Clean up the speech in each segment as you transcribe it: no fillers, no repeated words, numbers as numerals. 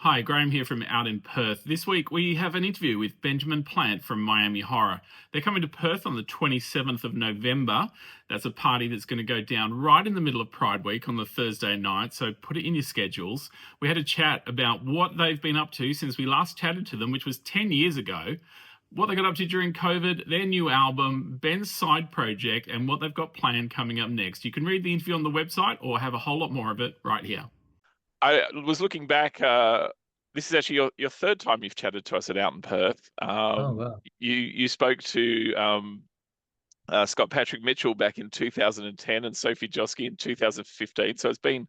Hi, Graeme here from out in Perth. This week we have an interview with Benjamin Plant from Miami Horror. They're coming to Perth on the 27th of November. That's a party that's going to go down right in the middle of Pride Week on the Thursday night, so put it in your schedules. We had a chat about what they've been up to since we last chatted to them, which was 10 years ago, what they got up to during COVID, their new album, Ben's side project, and what they've got planned coming up next. You can read the interview on the website or have a whole lot more of it right here. I was looking back. This is actually your third time you've chatted to us at Out in Perth. Oh wow. You spoke to Scott Patrick Mitchell back in 2010 and Sophie Josky in 2015. So it's been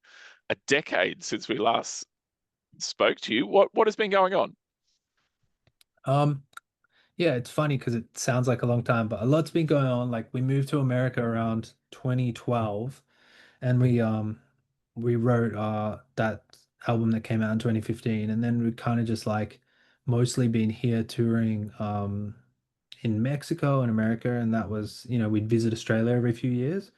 a decade since we last spoke to you. What has been going on? Um, yeah, it's funny because it sounds like a long time, but a lot's been going on. Like we moved to America around 2012 and we wrote that album that came out in 2015, and then we kind of just like mostly been here touring in Mexico and America, and that was, we'd visit Australia every few years.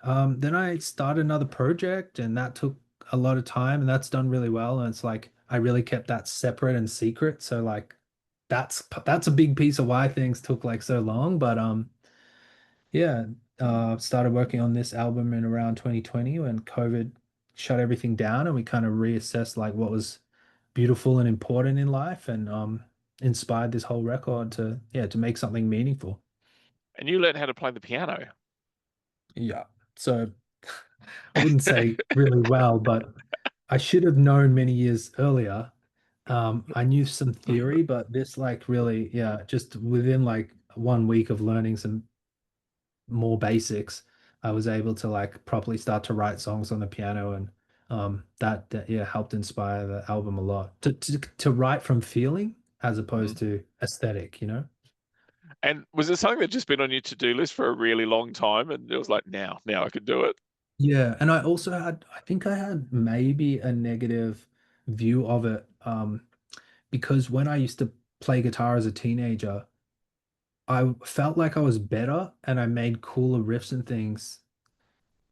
Then I started another project, and that took a lot of time, and that's done really well. And it's like I really kept that separate and secret. So like that's a big piece of why things took like so long. But yeah, started working on this album in around 2020 when COVID shut everything down, and we kind of reassessed like what was beautiful and important in life, and inspired this whole record to make something meaningful. And you learned how to play the piano. Yeah. So I wouldn't say really well, but I should have known many years earlier. I knew some theory, but this like really, yeah, just within like 1 week of learning some more basics, I was able to like properly start to write songs on the piano, and that yeah helped inspire the album a lot. To write from feeling as Mhm. opposed to aesthetic. And was it something that just been on your to-do list for a really long time? And it was like, now I could do it. Yeah, and I also had, I think I had maybe a negative view of it, because when I used to play guitar as a teenager, I felt like I was better and I made cooler riffs and things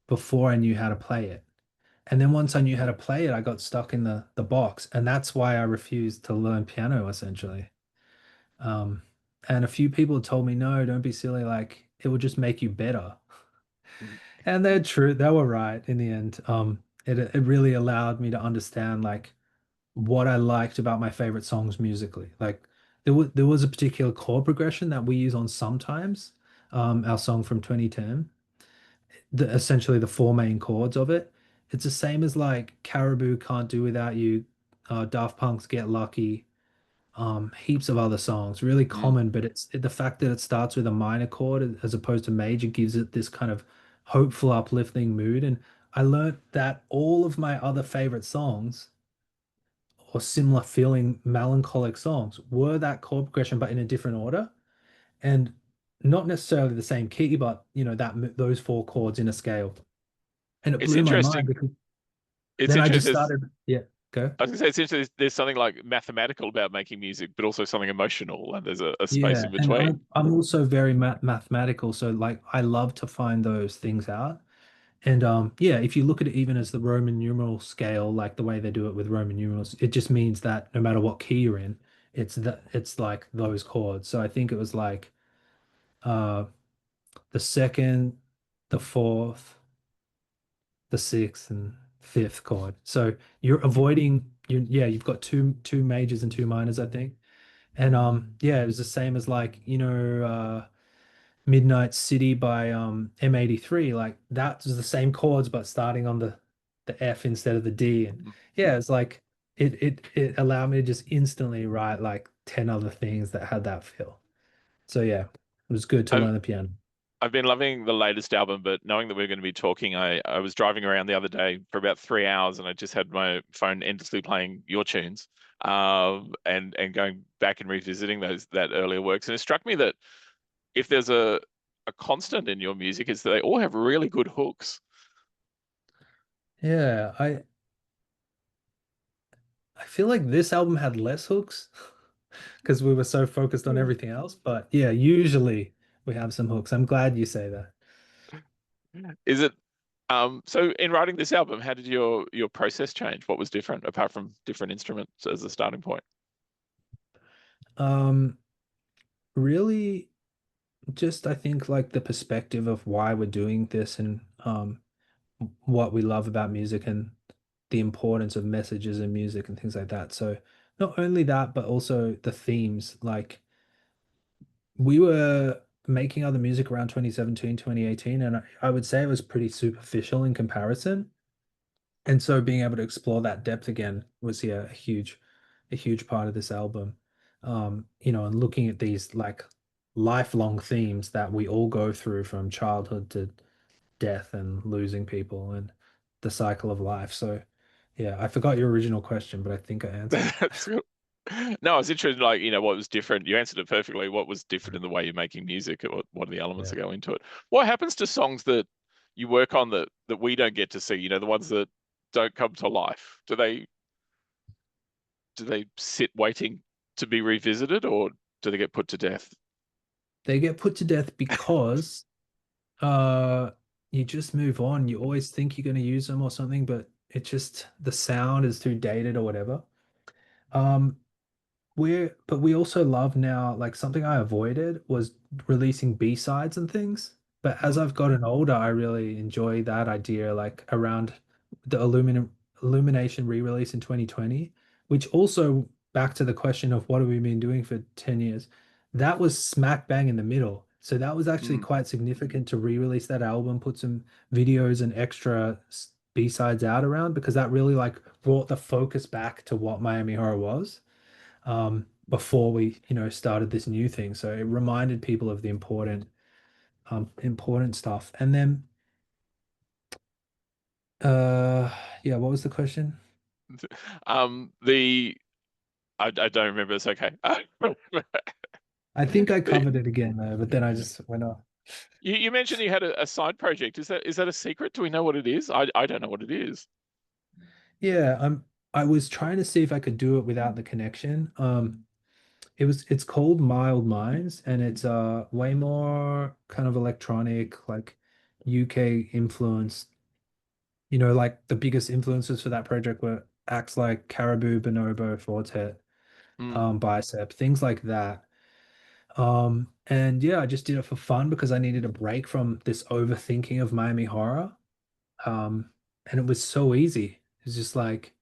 before I knew how to play it. And then once I knew how to play it, I got stuck in the box, and that's why I refused to learn piano essentially. Um, and a few people told me, no, don't be silly, like it will just make you better. And they're true. They were right in the end. It really allowed me to understand like what I liked about my favorite songs musically. Like there was a particular chord progression that we use on Sometimes, our song from 2010. Essentially the four main chords of it. It's the same as like Caribou, Can't Do Without You, Daft Punk's Get Lucky, heaps of other songs. Really Mm. common, but the fact that it starts with a minor chord as opposed to major gives it this kind of hopeful, uplifting mood. And I learned that all of my other favorite songs or similar feeling melancholic songs were that chord progression, but in a different order. And not necessarily the same key, but that those four chords in a scale. And it It's blew my mind interesting. because It's then I just interesting. started, yeah, go. I was gonna say it's interesting. There's something like mathematical about making music, but also something emotional, and there's a space Yeah, in and between. I'm also very mathematical, so like I love to find those things out. And yeah, if you look at it even as the Roman numeral scale, like the way they do it with Roman numerals, it just means that no matter what key you're in, it's like those chords. So I think it was like uh the second, the fourth, the sixth, and fifth chord. So you're avoiding yeah, you've got two majors and two minors, I think. And yeah, it was the same as like, Midnight City by M83. Like that was the same chords but starting on the F instead of the D. And yeah, it's like it allowed me to just instantly write like 10 other things that had that feel. So yeah, it was good to I've learn the piano. I've been loving the latest album, but knowing that we're going to be talking, I was driving around the other day for about 3 hours, and I just had my phone endlessly playing your tunes, and going back and revisiting those that earlier works. And it struck me that if there's a constant in your music, is that they all have really good hooks. Yeah, I feel like this album had less hooks because we were so focused on Mm. everything else. But yeah, usually we have some hooks. I'm glad you say that. Is it? So in writing this album, how did your process change? What was different apart from different instruments as a starting point? Um, Really, just I think like the perspective of why we're doing this and what we love about music and the importance of messages in music and things like that. So not only that, but also the themes. Like we were making other music around 2017, 2018, and I would say it was pretty superficial in comparison. And so being able to explore that depth again was, yeah, a huge part of this album. And looking at these like lifelong themes that we all go through from childhood to death and losing people and the cycle of life. So yeah, I forgot your original question, but I think I answered. That's cool. No, I was interested, like, what was different. You answered it perfectly. What was different in the way you're making music? What are the elements Yeah. that go into it? What happens to songs that you work on that we don't get to see? The ones that don't come to life. Do they sit waiting to be revisited, or do they get put to death? They get put to death because uh you just move on. You always think you're going to use them or something, but it just the sound is too dated or whatever. Um but we also love now, like something I avoided was releasing B-sides and things. But as Mm, I've gotten older, I really enjoy that idea, like around the Illumination re-release in 2020, which also back to the question of what have we been doing for 10 years. That was smack bang in the middle. So that was actually mm. quite significant to re-release that album, put some videos and extra B-sides out around because that really like brought the focus back to what Miami Horror was before we, started this new thing. So it reminded people of the important stuff. And then, uh, yeah, what was the question? The I don't remember. It's okay. I think I The- covered it again though, but then I just went off. you mentioned you had a side project. Is that a secret? Do we know what it is? I don't know what it is. Yeah, I was trying to see if I could do it without the connection. It's called Mild Minds and it's way more kind of electronic, like UK influenced. Like the biggest influences for that project were acts like Caribou, Bonobo, Fortet, Mm, Bicep, things like that. And yeah, I just did it for fun because I needed a break from this overthinking of Miami Horror. Um, and it was so easy. It's just like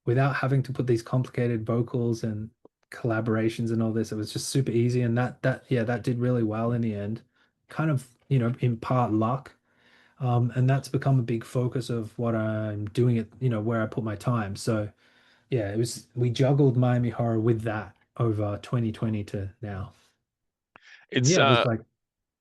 without having to put these complicated vocals and collaborations and all this, it was just super easy. And that did really well in the end. Kind of, in part luck. And that's become a big focus of what I'm doing it, where I put my time. So yeah, we juggled Miami Horror with that over 2020 to now. And it's yeah, it was like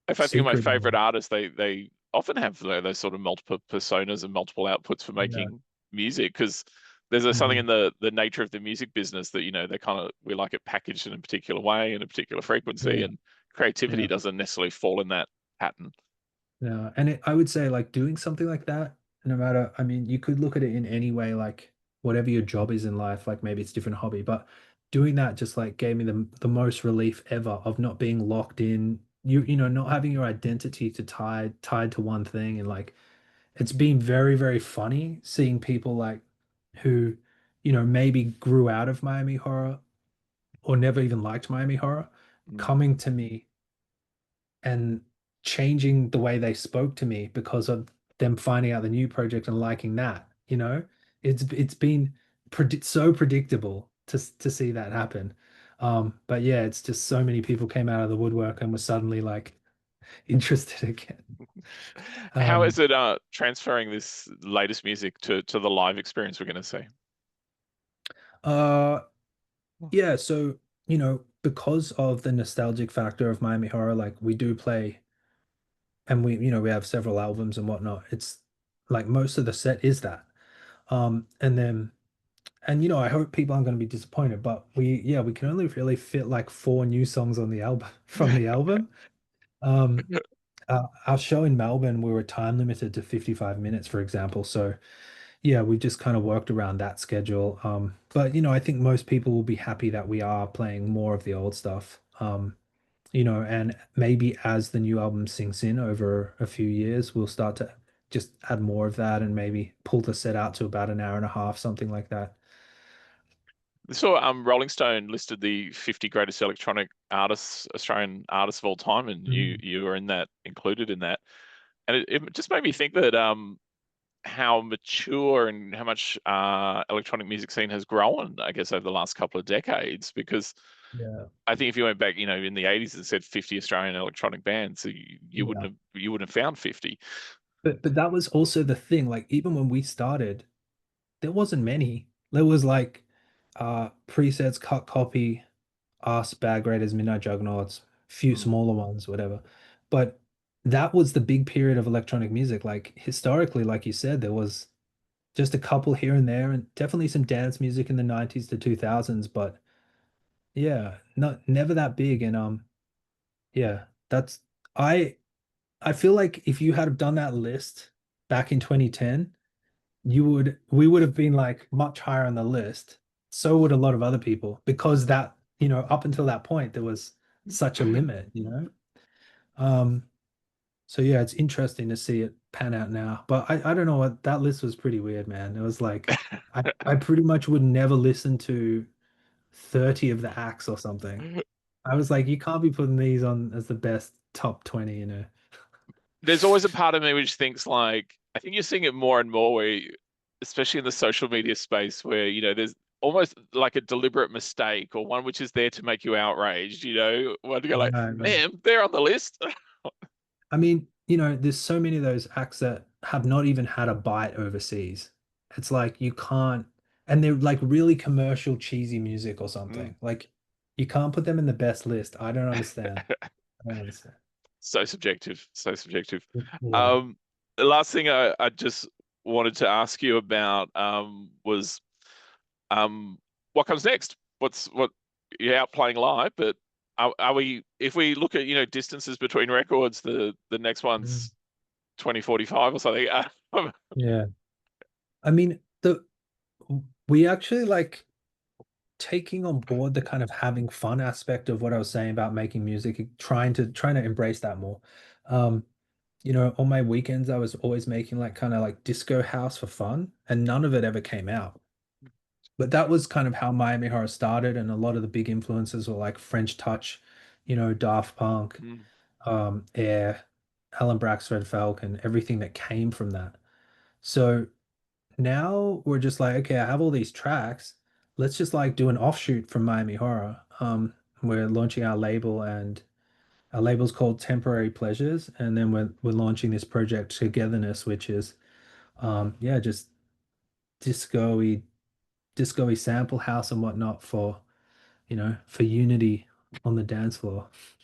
if I think of my secret. favorite artists, they often have those sort of multiple personas and multiple outputs for Yeah. making music because there's something Mhm. in the nature of the music business that they kind of we like it packaged in a particular way in a particular frequency, Yeah. and creativity Yeah. doesn't necessarily fall in that pattern. Yeah. And I would say like doing something like that, no matter, I mean, you could look at it in any way, like whatever your job is in life, like maybe it's a different hobby, but doing that just like gave me the most relief ever of not being locked in, not having your identity tied to one thing. And like it's been very, very funny seeing people like who, maybe grew out of Miami Horror or never even liked Miami Horror Mm. coming to me and changing the way they spoke to me because of them finding out the new project and liking that, it's been so predictable to see that happen. But yeah, it's just so many people came out of the woodwork and were suddenly like interested again. How Um, is it transferring this latest music to the live experience we're going to see? uh, yeah, so because of the nostalgic factor of Miami Horror, like we do play and we have several albums and whatnot. It's like most of the set is that. And then and I hope people aren't going to be disappointed, but we can only really fit like four new songs on the album from the album. Um, our show in Melbourne, we were time limited to 55 minutes, for example. So yeah, we just kind of worked around that schedule. But I think most people will be happy that we are playing more of the old stuff. And maybe as the new album sinks in over a few years, we'll start to just add more of that and maybe pull the set out to about an hour and a half, something like that. So, Rolling Stone listed the 50 greatest electronic artists, Australian artists of all time, and Mm. you were in that, included in that. And it just made me think that how mature and how much electronic music scene has grown, I guess, over the last couple of decades. Because Yeah. I think if you went back, in the 80s, it said 50 Australian electronic bands, so Yeah. you wouldn't have found 50. But that was also the thing. Like even when we started, there wasn't many. There was like presets, cut copy, us, Bad Graders, Midnight Juggernauts, few Mm. smaller ones, whatever. But that was the big period of electronic music. Like historically, like you said, there was just a couple here and there, and definitely some dance music in the 90s to 2000s. But yeah, not never that big. And yeah, that's I I feel like if you had have done that list back in 2010, we would have been like much higher on the list. So would a lot of other people because that, up until that point there was such a limit. Um, so yeah, it's interesting to see it pan out now. But I don't know what that list was pretty weird, man. It was like I pretty much would never listen to 30 of the acts or something. I was like, you can't be putting these on as the best top 20. There's always a part of me which thinks like, I think you're seeing it more and more especially in the social media space where, there's almost like a deliberate mistake or one which is there to make you outraged, one to go like, Right, right. man, they're on the list. I mean, there's so many of those acts that have not even had a bite overseas. It's like you can't, and they're like really commercial, cheesy music or Mm. something. Like you can't put them in the best list. I don't understand. I don't understand. So subjective, so subjective. Yeah. Um, the last thing I just wanted to ask you about was um, what comes next? What you're out playing live, but are we? If we look at distances between records, the next Mm. one's 2045 or something. Yeah. I mean, we actually like taking on board the kind of having fun aspect of what I was saying about making music, trying to embrace that more. Um, on my weekends, I was always making like kind of like disco house for fun, and none of it ever came out. But that was kind of how Miami Horror started, and a lot of the big influences were like French Touch, Daft Punk, Mm. Air, Alan Braxe, Red Falcon, everything that came from that. So now we're just like, okay, I have all these tracks. Let's just like do an offshoot from Miami Horror. We're launching our label, and our label's called Temporary Pleasures, and then we're launching this project Togetherness, which is yeah, just disco-y, disco-y sample house and whatnot for unity on the dance floor.